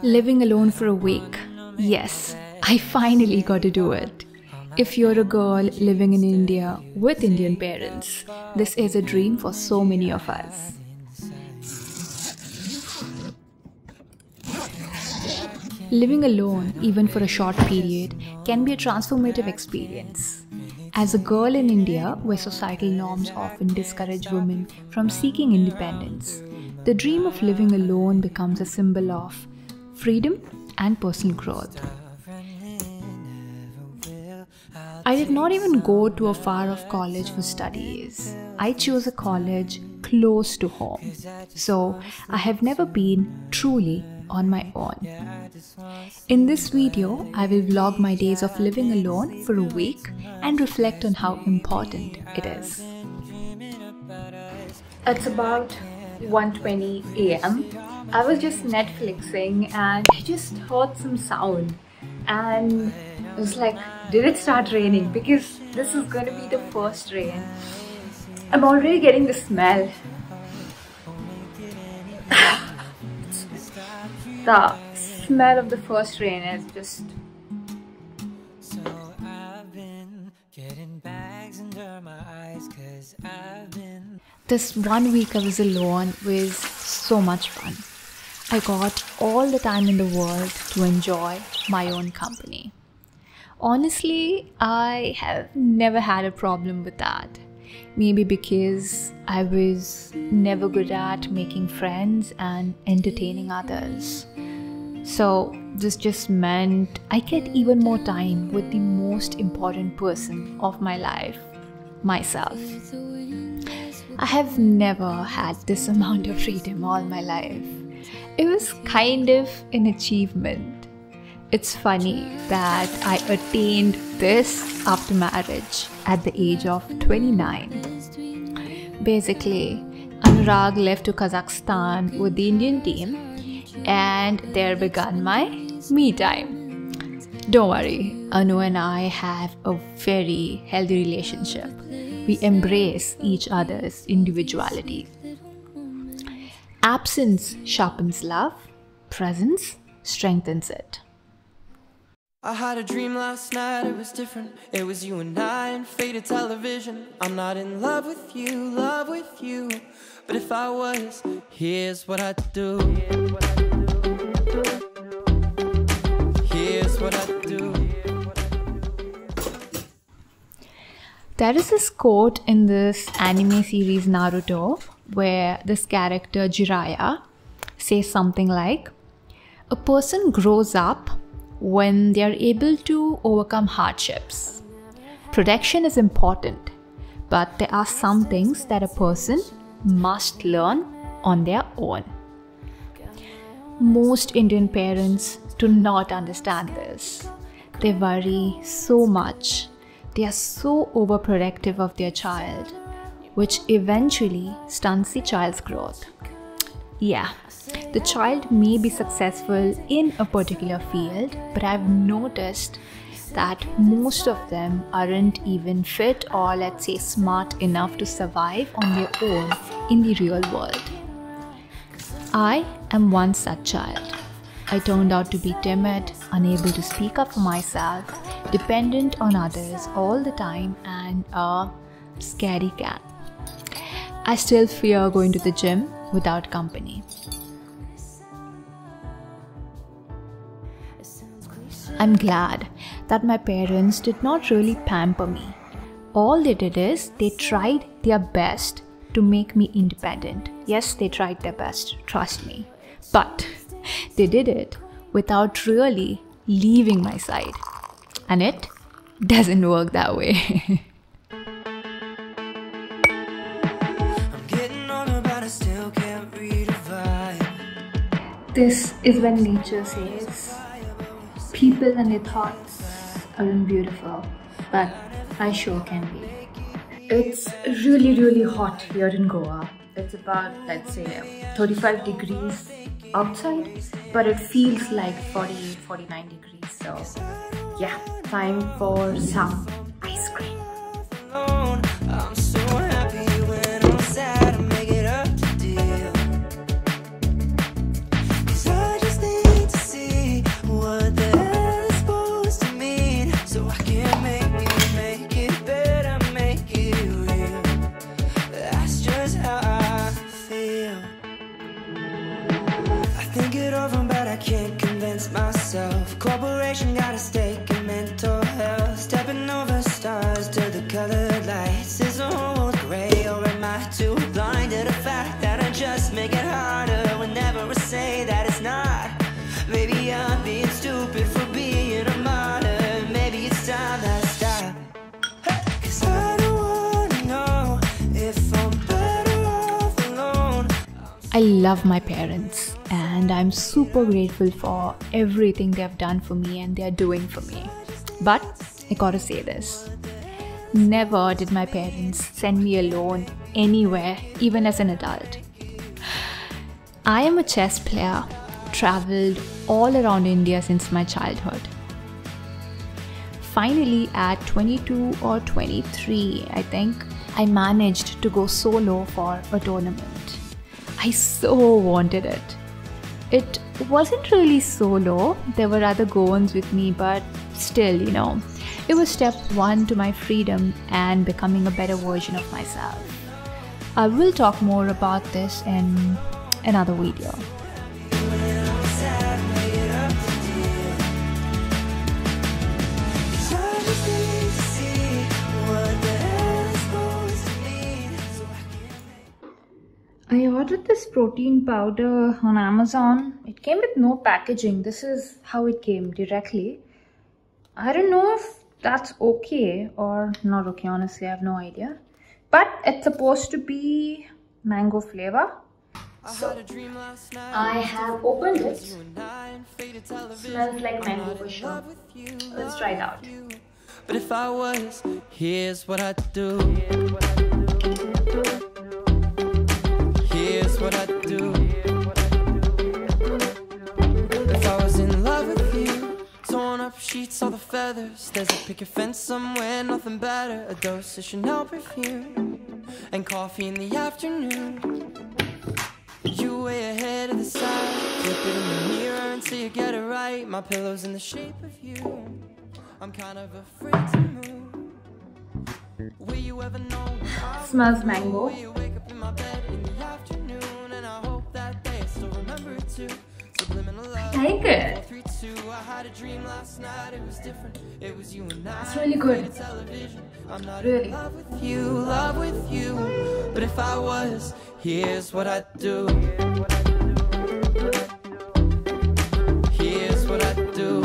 Living alone for a week. Yes, I finally got to do it. If you're a girl living in India with Indian parents, this is a dream for so many of us. Living alone, even for a short period, can be a transformative experience. As a girl in India, where societal norms often discourage women from seeking independence, the dream of living alone becomes a symbol of freedom and personal growth. I did not even go to a far-off college for studies. I chose a college close to home, so I have never been truly on my own. In this video, I will vlog my days of living alone for a week and reflect on how important it is. It's about 1:20 a.m. I was just Netflixing and I just heard some sound and I was like, did it start raining? Because this is going to be the first rain. I'm already getting the smell. The smell of the first rain is just... This 1 week I was alone was so much fun. I got all the time in the world to enjoy my own company. Honestly, I have never had a problem with that. Maybe because I was never good at making friends and entertaining others. So this just meant I get even more time with the most important person of my life, myself. I have never had this amount of freedom all my life. It was kind of an achievement. It's funny that I attained this after marriage at the age of 29. Basically, Anurag left to Kazakhstan with the Indian team and there began my me time. Don't worry, Anu and I have a very healthy relationship. We embrace each other's individuality. Absence sharpens love, presence strengthens it. I had a dream last night, it was different. It was you and I and faded television. I'm not in love with you. But if I was, here's what I'd do. Here's what I'd do. There is this quote in this anime series Naruto where this character Jiraiya says something like, "A person grows up when they are able to overcome hardships. Protection is important, but there are some things that a person must learn on their own." Most Indian parents do not understand this. They worry so much. They are so overprotective of their child, which eventually stunts the child's growth. Yeah, the child may be successful in a particular field, but I've noticed that most of them aren't even fit or, let's say, smart enough to survive on their own in the real world. I am one such child. I turned out to be timid, unable to speak up for myself, dependent on others all the time, and a scaredy cat. I still fear going to the gym without company. I'm glad that my parents did not really pamper me. All they did is they tried their best to make me independent. Yes, they tried their best, trust me. But they did it without really leaving my side. And it doesn't work that way. This is when nature says, people and their thoughts aren't beautiful, but I sure can be. It's really hot here in Goa. It's about, let's say, 35 degrees outside, but it feels like 48, 49 degrees. So yeah, time for some ice cream. I'm so happy when I'm sad and make it up to deal. 'Cause I just need to see over, but I can't convince myself. Corporation got a stake in mental health. Stepping over stars to the colored lights. Is the whole world gray, or am I too blind to the fact that I just make it harder whenever I say that it's not? Maybe I'm being stupid for being a martyr. Maybe it's time that I stop. 'Cause I don't wanna know if I'm better off alone. I love my parents and I'm super grateful for everything they've done for me and they're doing for me. But I gotta say this. Never did my parents send me alone anywhere, even as an adult. I am a chess player, traveled all around India since my childhood. Finally, at 22 or 23, I think, I managed to go solo for a tournament. I so wanted it. It wasn't really solo, there were other go-ons with me, but still, it was step one to my freedom and becoming a better version of myself. I will talk more about this in another video. I ordered this protein powder on Amazon. It came with no packaging. This is how it came directly. I don't know if that's okay or not okay, honestly, I have no idea. But it's supposed to be mango flavor. So, I have opened it. Smells like mango for sure. Let's try it out. But if I was, here's what I'd do. Here's what I'd do. If I was in love with you, torn up sheets, all the feathers. There's a picket fence somewhere, nothing better. A dose of Chanel perfume and coffee in the afternoon. You way ahead of the side. Flip it in the mirror until you get it right. My pillow's in the shape of you. I'm kind of afraid to move. Will you ever know? Smells mango. I like it. It's really good. Really. Love with you. But if I was, here's what I'd do. Here's what I'd do.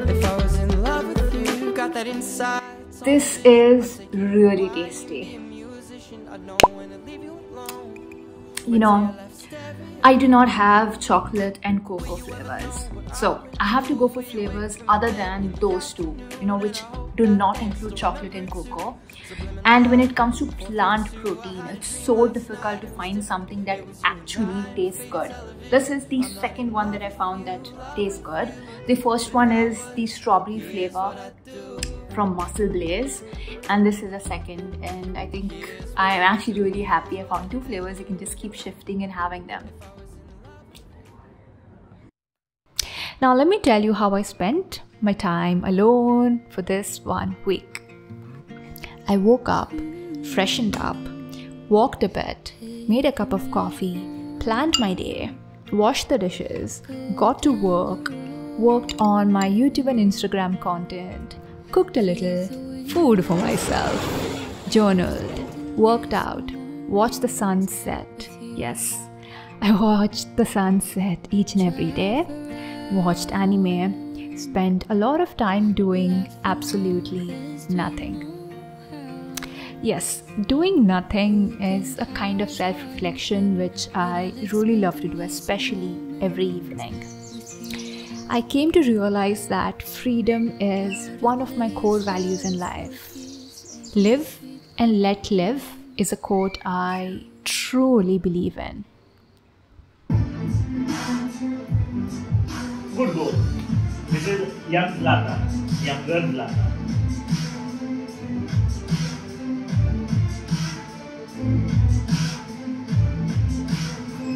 If I was in love with you, got that inside. This is really tasty. I do not have chocolate and cocoa flavors. So I have to go for flavors other than those two, which do not include chocolate and cocoa. And when it comes to plant protein, it's so difficult to find something that actually tastes good. This is the second one that I found that tastes good. The first one is the strawberry flavor from Muscle Blaze, and this is a second, and I think I am actually really happy I found two flavors. You can just keep shifting and having them. Now let me tell you how I spent my time alone for this 1 week. I woke up, freshened up, walked a bit, made a cup of coffee, planned my day, washed the dishes, got to work, worked on my YouTube and Instagram content, cooked a little food for myself, journaled, worked out, watched the sunset. Yes, I watched the sunset each and every day, watched anime, spent a lot of time doing absolutely nothing. Yes, doing nothing is a kind of self-reflection which I really love to do, especially every evening. I came to realize that freedom is one of my core values in life. Live and let live is a quote I truly believe in. Good goal. This is young Zlatan, younger Zlatan.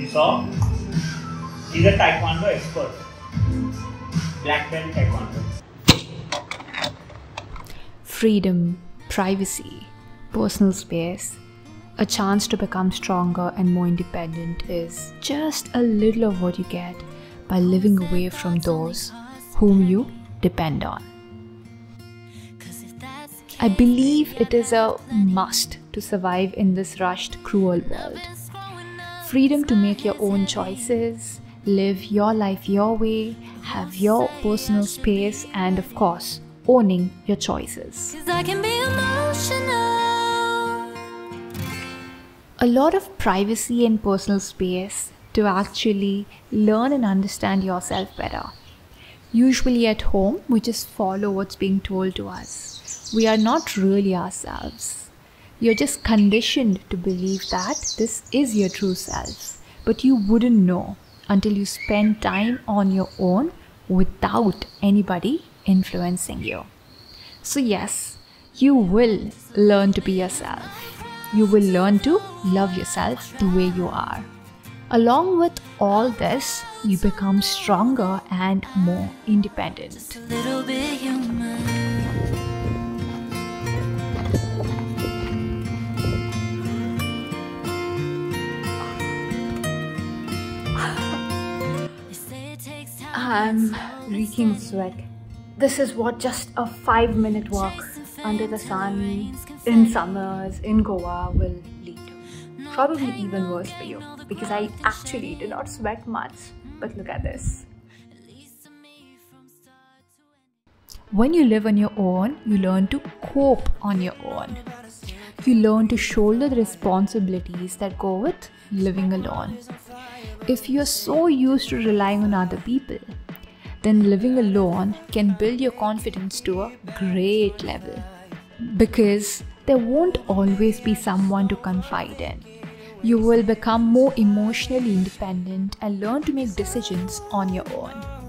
You saw? He's a taekwondo expert. Black belt taekwondo. Freedom, privacy, personal space. A chance to become stronger and more independent is just a little of what you get by living away from those whom you depend on. I believe it is a must to survive in this rushed, cruel world. Freedom to make your own choices, live your life your way, have your personal space, and of course, owning your choices. A lot of privacy and personal space to actually learn and understand yourself better. Usually at home, we just follow what's being told to us. We are not really ourselves. You're just conditioned to believe that this is your true self, but you wouldn't know until you spend time on your own without anybody influencing you. So yes, you will learn to be yourself. You will learn to love yourself the way you are. Along with all this, you become stronger and more independent. I'm reeking of sweat. This is what just a 5-minute walk under the sun in summers in Goa will lead to. Probably even worse for you because I actually do not sweat much. But look at this. When you live on your own, you learn to cope on your own. You learn to shoulder the responsibilities that go with living alone. If you're so used to relying on other people, then living alone can build your confidence to a great level. Because there won't always be someone to confide in. You will become more emotionally independent and learn to make decisions on your own.